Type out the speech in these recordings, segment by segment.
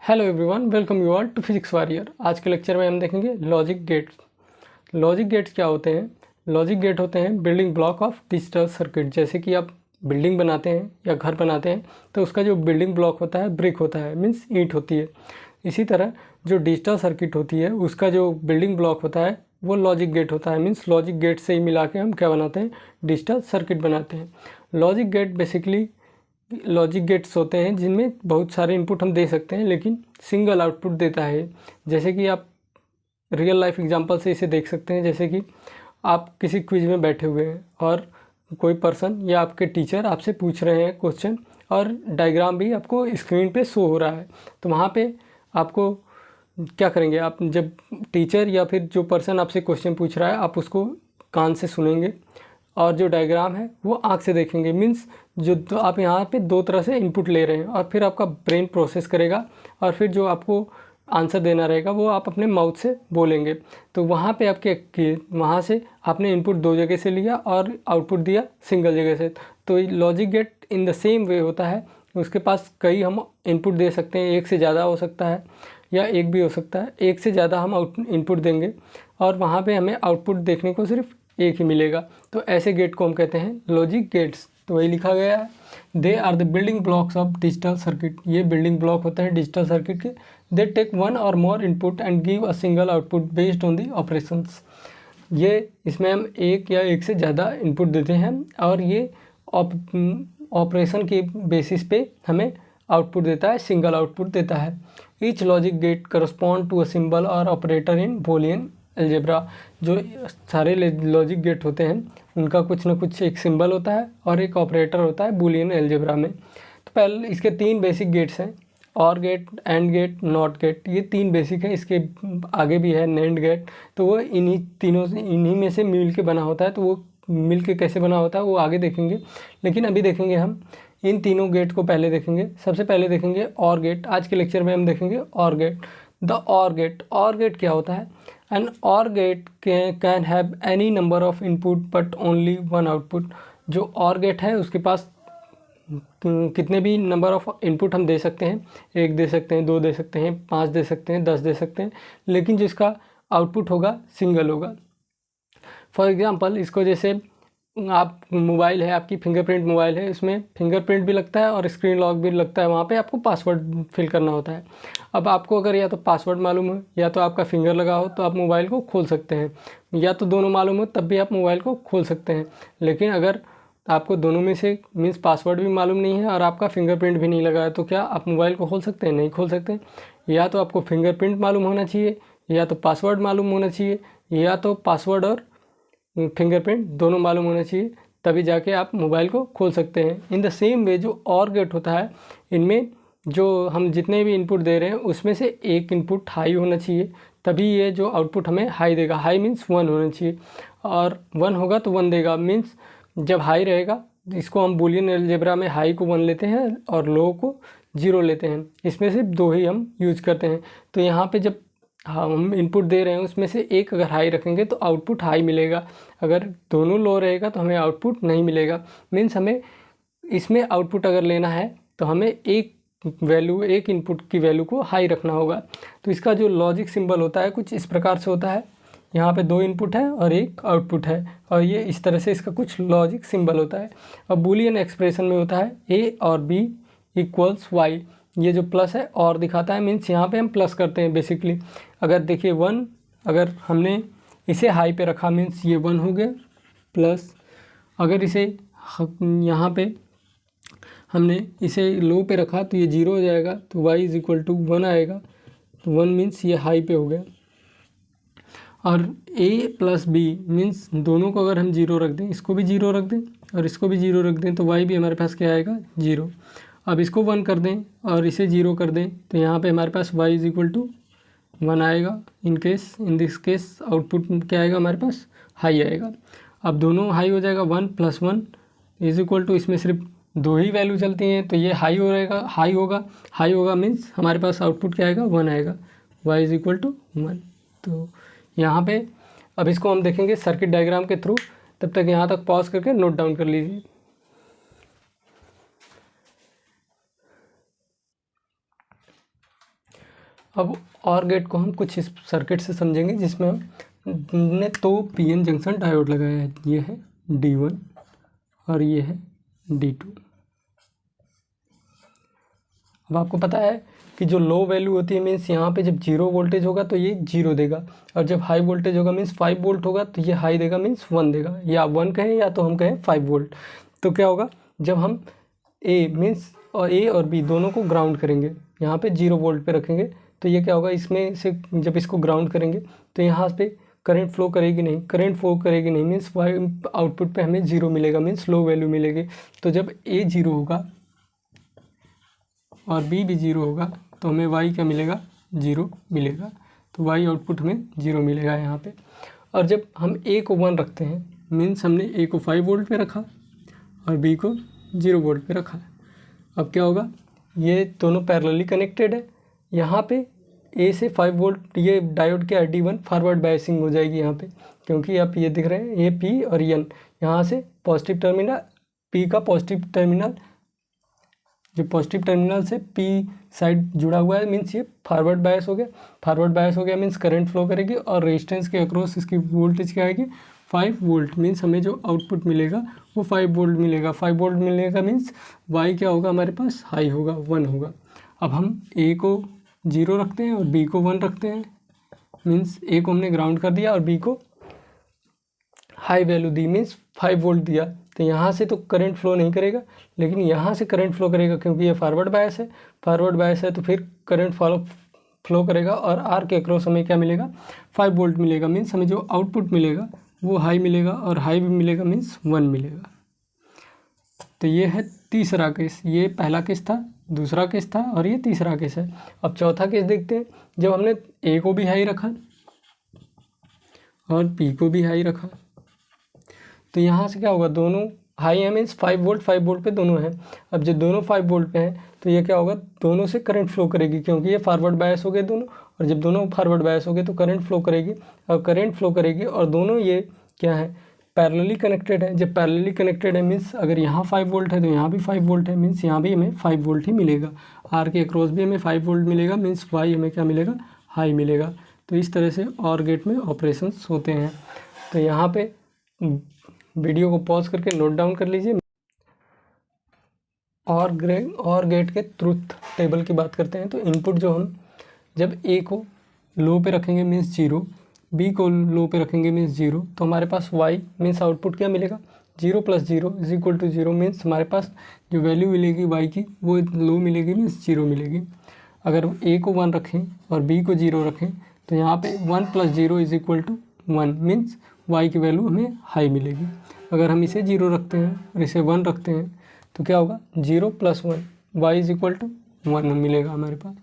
Hello everyone, welcome you all to physics warrior. आज के lecture में हम देखेंगे लॉजिक गेट्स। लॉजिक गेट्स क्या होते हैं? लॉजिक गेट होते हैं building block of digital circuit. जैसे कि आप बिल्डिंग बनाते हैं या घर बनाते हैं तो उसका जो बिल्डिंग ब्लॉक होता है ब्रिक होता है, मीन्स ईंट होती है। इसी तरह जो डिजिटल सर्किट होती है उसका जो बिल्डिंग ब्लॉक होता है वो लॉजिक गेट होता है। मीन्स लॉजिक गेट से ही मिला के हम क्या बनाते हैं? डिजिटल सर्किट बनाते हैं। Logic gate basically logic gates होते हैं जिनमें बहुत सारे इनपुट हम दे सकते हैं लेकिन सिंगल आउटपुट देता है। जैसे कि आप रियल लाइफ एग्जांपल से इसे देख सकते हैं। जैसे कि आप किसी क्विज में बैठे हुए हैं और कोई पर्सन या आपके टीचर आपसे पूछ रहे हैं क्वेश्चन और डायग्राम भी आपको स्क्रीन पे शो हो रहा है। तो वहाँ पे आपको क्या करेंगे? आप जब टीचर या फिर जो पर्सन आपसे क्वेश्चन पूछ रहा है आप उसको कान से सुनेंगे और जो डायग्राम है वो आँख से देखेंगे। मीन्स जो तो आप यहाँ पे दो तरह से इनपुट ले रहे हैं और फिर आपका ब्रेन प्रोसेस करेगा और फिर जो आपको आंसर देना रहेगा वो आप अपने माउथ से बोलेंगे। तो वहाँ पे आपके वहाँ से आपने इनपुट दो जगह से लिया और आउटपुट दिया सिंगल जगह से। तो logic get in the same way होता है। उसके पास कई हम इनपुट दे सकते हैं, एक से ज़्यादा हो सकता है या एक भी हो सकता है। एक से ज़्यादा हम इनपुट देंगे और वहाँ पे हमें आउटपुट देखने को सिर्फ एक ही मिलेगा। तो ऐसे गेट को हम कहते हैं लॉजिक गेट्स। तो वही लिखा गया है, they are the building blocks of digital circuit. ये बिल्डिंग ब्लॉक होते हैं डिजिटल सर्किट के। दे टेक वन और more input and give a single output based on the operations. ये इसमें हम एक या एक से ज़्यादा इनपुट देते हैं और ये ऑपरेशन के बेसिस पे हमें आउटपुट देता है, सिंगल आउटपुट देता है। Each logic gate correspond to a symbol और ऑपरेटर इन बूलियन अलजेब्रा। जो सारे लॉजिक गेट होते हैं उनका कुछ ना कुछ एक सिंबल होता है और एक ऑपरेटर होता है बूलियन अलजेब्रा में। तो पहले इसके तीन बेसिक गेट्स हैं, or gate, and gate, not gate. ये तीन बेसिक है। इसके आगे भी है नैंड गेट। तो वो इन्हीं में से मिल के बना होता है। तो वो मिल के कैसे बना होता है वो आगे देखेंगे, लेकिन अभी देखेंगे हम इन तीनों गेट को पहले देखेंगे। सबसे पहले देखेंगे और गेट। आज के लेक्चर में हम देखेंगे और गेट। द और गेट। और गेट क्या होता है? एन और get can have any number of input but only one output. जो और गेट है उसके पास कितने भी नंबर ऑफ इनपुट हम दे सकते हैं, एक दे सकते हैं, दो दे सकते हैं, 5 दे सकते हैं, 10 दे सकते हैं, लेकिन जिसका आउटपुट होगा सिंगल होगा। फॉर एग्जांपल इसको जैसे आप मोबाइल है, आपकी फिंगरप्रिंट मोबाइल है, इसमें फिंगरप्रिंट भी लगता है और स्क्रीन लॉक भी लगता है। वहाँ पे आपको पासवर्ड फिल करना होता है। अब आपको अगर या तो पासवर्ड मालूम हो या तो आपका फिंगर लगा हो तो आप मोबाइल को खोल सकते हैं, या तो दोनों मालूम हो तब भी आप मोबाइल को खोल सकते हैं। लेकिन अगर आपको दोनों में से मीन्स पासवर्ड भी मालूम नहीं है और आपका फिंगरप्रिंट भी नहीं लगा है तो क्या आप मोबाइल को खोल सकते हैं? नहीं खोल सकते। या तो आपको फिंगरप्रिंट मालूम होना चाहिए या तो पासवर्ड मालूम होना चाहिए, या तो पासवर्ड और फिंगरप्रिंट दोनों मालूम होना चाहिए, तभी जाके आप मोबाइल को खोल सकते हैं। इन द सेम वे जो और गेट होता है, इनमें जो हम जितने भी इनपुट दे रहे हैं उसमें से एक इनपुट हाई होना चाहिए, तभी ये जो आउटपुट हमें हाई देगा। हाई मीन्स 1 होना चाहिए और 1 होगा तो 1 देगा। मीन्स जब हाई रहेगा, इसको हम बूलियन अलजेब्रा में हाई को 1 लेते हैं और लो को 0 लेते हैं। इसमें से दो ही हम यूज करते हैं। तो यहाँ पे जब हम इनपुट दे रहे हैं उसमें से एक अगर हाई रखेंगे तो आउटपुट हाई मिलेगा, अगर दोनों लो रहेगा तो हमें आउटपुट नहीं मिलेगा। मीन्स हमें इसमें आउटपुट अगर लेना है तो हमें एक इनपुट की वैल्यू को हाई रखना होगा। तो इसका जो लॉजिक सिंबल होता है कुछ इस प्रकार से होता है। यहाँ पे 2 इनपुट है और एक आउटपुट है और ये इस तरह से इसका कुछ लॉजिक सिंबल होता है। अब बूलियन एक्सप्रेशन में होता है ए और बी इक्वल्स वाई। ये जो प्लस है और दिखाता है, मीन्स यहाँ पे हम प्लस करते हैं बेसिकली। अगर देखिए 1 अगर हमने इसे हाई पे रखा मीन्स ये 1 हो गया, प्लस अगर इसे यहाँ पे हमने इसे लो पे रखा तो ये 0 हो जाएगा, तो y इज इक्वल टू 1 आएगा। तो 1 मीन्स ये हाई पे हो गया। और a प्लस बी मीन्स दोनों को अगर हम 0 रख दें, इसको भी 0 रख दें और इसको भी 0 रख दें, तो y भी हमारे पास क्या आएगा? 0। अब इसको 1 कर दें और इसे 0 कर दें तो यहाँ पे हमारे पास y इज इक्वल टू 1 आएगा। इन दिस केस आउटपुट क्या आएगा हमारे पास? हाई आएगा। अब दोनों हाई हो जाएगा, 1 + 1 इज इक्वल टू, इसमें सिर्फ दो ही वैल्यू चलती हैं तो ये हाई होगा मीन्स हमारे पास आउटपुट क्या आएगा? 1 आएगा। y is equal to 1। तो यहाँ पे अब इसको हम देखेंगे सर्किट डायग्राम के थ्रू। तब तक यहाँ तक पॉज करके नोट डाउन कर लीजिए। अब और गेट को हम कुछ इस सर्किट से समझेंगे जिसमें हमने तो पीएन जंक्शन डायोड लगाया है। ये है D1 और ये है D2। अब आपको पता है कि जो लो वैल्यू होती है मीन्स यहाँ पे जब 0 वोल्टेज होगा तो ये 0 देगा, और जब हाई वोल्टेज होगा मीन्स 5 वोल्ट होगा तो ये हाई देगा मीन्स 1 देगा, या 1 कहें या तो हम कहें 5 वोल्ट। तो क्या होगा जब हम ए मीन्स और ए और बी दोनों को ग्राउंड करेंगे, यहाँ पे 0 वोल्ट पे रखेंगे, तो ये क्या होगा इसमें से जब इसको ग्राउंड करेंगे तो यहाँ पे करंट फ्लो करेगी नहीं, करंट फ्लो करेगी नहीं मीन्स वाई आउटपुट पे हमें 0 मिलेगा मीन्स लो वैल्यू मिलेगी। तो जब ए 0 होगा और बी भी 0 होगा तो हमें वाई क्या मिलेगा, 0 मिलेगा। तो वाई आउटपुट हमें 0 मिलेगा यहाँ पे। और जब हम ए को 1 रखते हैं मीन्स हमने ए को 5 वोल्ट पे रखा और बी को 0 वोल्ट पे रखा। अब क्या होगा, ये दोनों पैरेलली कनेक्टेड है। यहाँ पे ए से 5 वोल्ट ये डायोड के D1 फॉरवर्ड बायसिंग हो जाएगी यहाँ पे, क्योंकि आप ये दिख रहे हैं ये पी और एन, यहाँ से पॉजिटिव टर्मिनल पी का पॉजिटिव टर्मिनल, जो पॉजिटिव टर्मिनल से पी साइड जुड़ा हुआ है मीन्स ये फॉरवर्ड बायस हो गया। फॉरवर्ड बायस हो गया मीन्स करंट फ्लो करेगी और रेजिस्टेंस के अक्रॉस इसकी वोल्टेज क्या आएगी, 5 वोल्ट। मीन्स हमें जो आउटपुट मिलेगा वो 5 वोल्ट मिलेगा। 5 वोल्ट मिलेगा मीन्स वाई क्या होगा हमारे पास, हाई होगा, 1 होगा। अब हम ए को 0 रखते हैं और बी को 1 रखते हैं, मीन्स ए को हमने ग्राउंड कर दिया और बी को हाई वैल्यू दी मीन्स 5 वोल्ट दिया। तो यहाँ से तो करंट फ्लो नहीं करेगा, लेकिन यहाँ से करंट फ्लो करेगा क्योंकि ये फॉरवर्ड बायस है। फॉरवर्ड बायस है तो फिर करंट फ्लो करेगा और आर के अक्रॉस हमें क्या मिलेगा, 5 वोल्ट मिलेगा। मीन्स हमें जो आउटपुट मिलेगा वो हाई मिलेगा और हाई भी मिलेगा मीन्स 1 मिलेगा। तो ये है तीसरा केस, ये पहला केस था, दूसरा केस था और ये तीसरा केस है। अब चौथा केस देखते हैं। जब हमने ए को भी हाई रखा और पी को भी हाई रखा तो यहाँ से क्या होगा, दोनों हाई है मीन्स 5 वोल्ट पे दोनों हैं। अब जब दोनों 5 वोल्ट पे हैं तो ये क्या होगा, दोनों से करंट फ्लो करेगी क्योंकि ये फॉरवर्ड बायस हो गए दोनों, और जब दोनों फॉरवर्ड बायस हो गए तो करंट फ्लो करेगी और करंट फ्लो करेगी और दोनों ये क्या है, पैरेलली कनेक्टेड है। जब पैरेलली कनेक्टेड है मीन्स अगर यहाँ 5 वोल्ट है तो यहाँ भी 5 वोल्ट है, मीन्स यहाँ भी हमें 5 वोल्ट ही मिलेगा। आर के अक्रॉस भी हमें 5 वोल्ट मिलेगा मीन्स वाई हमें क्या मिलेगा, हाई मिलेगा। तो इस तरह से ऑर गेट में ऑपरेशंस होते हैं। तो यहाँ पे वीडियो को पॉज करके नोट डाउन कर लीजिए। और गेट के ट्रुथ टेबल की बात करते हैं तो इनपुट जो हम जब ए को लो पे रखेंगे मीन्स 0, बी को लो पे रखेंगे मीन्स 0, तो हमारे पास वाई मीन्स आउटपुट क्या मिलेगा, 0 + 0 = 0। मीन्स हमारे पास जो वैल्यू मिलेगी वाई की वो लो मिलेगी मीन्स 0 मिलेगी। अगर ए को 1 रखें और बी को 0 रखें तो यहाँ पे 1 + 0 = 1 मीन्स वाई की वैल्यू हमें हाई मिलेगी। अगर हम इसे 0 रखते हैं और इसे 1 रखते हैं तो क्या होगा, 0 + 1 वाई = 1 मिलेगा हमारे पास,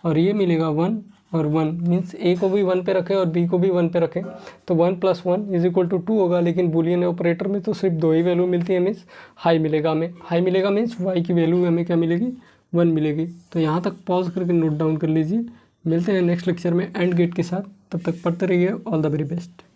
और ये मिलेगा 1 और 1 मीन्स ए को भी 1 पे रखें और बी को भी 1 पे रखें तो 1 + 1 = 2 होगा। लेकिन बूलियन ऑपरेटर में तो सिर्फ 2 ही वैल्यू मिलती है मीन्स हाई मिलेगा हमें, हाई मिलेगा मीन्स वाई की वैल्यू हमें क्या मिलेगी, 1 मिलेगी। तो यहाँ तक पॉज करके नोट डाउन कर लीजिए। मिलते हैं नेक्स्ट लेक्चर में एंड गेट के साथ, तब तक पढ़ते रहिए। All the very best.